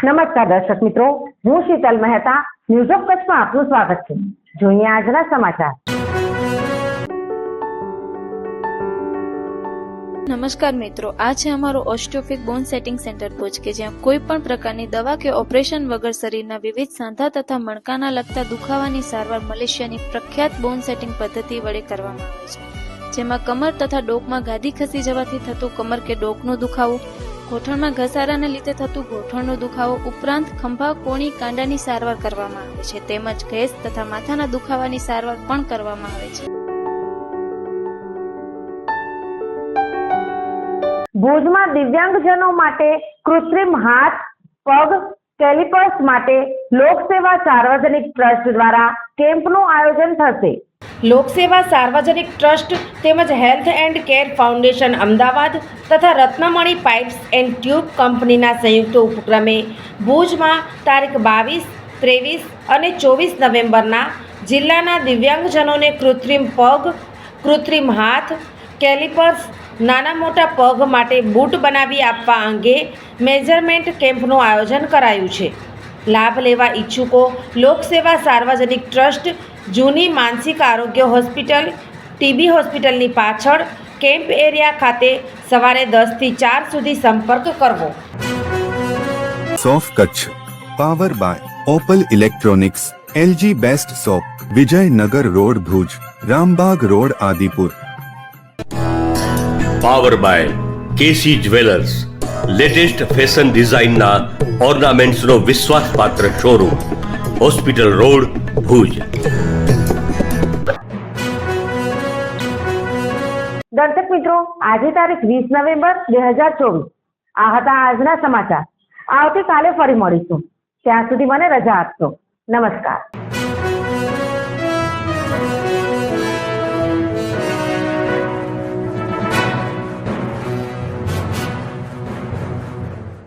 નમસ્કાર દર્શક મિત્રો, હું શીતલ મહેતા ન્યૂઝ ઓફ કચ્છમાં આપનું સ્વાગત છે। જોઈએ આજના સમાચાર। નમસ્કાર મિત્રો, આ છે અમારો ઓસ્ટિયોફિક બોન સેટિંગ સેન્ટર ભુજ કે જ્યાં કોઈ પણ પ્રકારની દવા કે ઓપરેશન વગર શરીરના વિવિધ સાંધા તથા મણકાના લગતા દુખાવાની સારવાર મલેશિયાની પ્રખ્યાત બોન સેટિંગ પદ્ધતિ વડે કરવામાં આવે છે, જેમાં કમર તથા ડોકમાં ગાદી ખસી જવાથી થતું કમર કે ડોકનો દુખાવો, ગોઠણમાં ઘસારાને લીધે થતું ગોઠણનો દુખાવો ઉપરાંત ખંભા, કોણી, કાંડાની સારવાર કરવામાં આવે છે, તેમજ ગેસ તથા માથાના દુખાવાની સારવાર પણ કરવામાં આવે છે। ભુજમાં દિવ્યાંગજનો માટે કૃત્રિમ હાથ, પગ, કેલિપર્સ માટે લોકસેવા સાર્વજનિક ટ્રસ્ટ દ્વારા કેમ્પનું આયોજન થશે। લોકસેવા સાર્વજનિક ટ્રસ્ટ તેમજ health and care foundation Ahmedabad તથા રત્નમણી પાઇપ્સ એન્ડ ટ્યુબ કંપનીના સંયુક્ત ઉપક્રમે ભુજમાં તારીખ 22, 23 અને 24 નવેમ્બરના જિલ્લાના દિવ્યાંગજનોને કૃત્રિમ પગ, કૃત્રિમ હાથ, કેલિપર્સ, નાના મોટા પગ માટે બૂટ બનાવી આપવા અંગે મેજરમેન્ટ કેમ્પનું આયોજન કરાયું છે। લાભ લેવા ઈચ્છુકો લોકસેવા સાર્વજનિક ટ્રસ્ટ, જૂની માનસિક આરોગ્ય હોસ્પિટલ, ટીબી હોસ્પિટલની પાછળ કેમ્પ એરિયા ખાતે સવારે 10 થી 4 સુધી સંપર્ક કરવો। સોફ Kutch power by Opal electronics, LG best shop, Vijaynagar road Bhuj, Rambagh road Adipur. Power by KC jewellers, latest fashion ડિઝાઇનના ઓર્નામેન્ટ્સનો વિશ્વાસપાત્ર શોરૂમ, હોસ્પિટલ રોડ ભુજ। દર્શક મિત્રો, આજે તારીખ 20 નવેમ્બર 2024 આ હતા આજના સમાચાર। આવતીકાલે ફરી મળીશું, ત્યાં સુધી મને રજા આપશો। નમસ્કાર।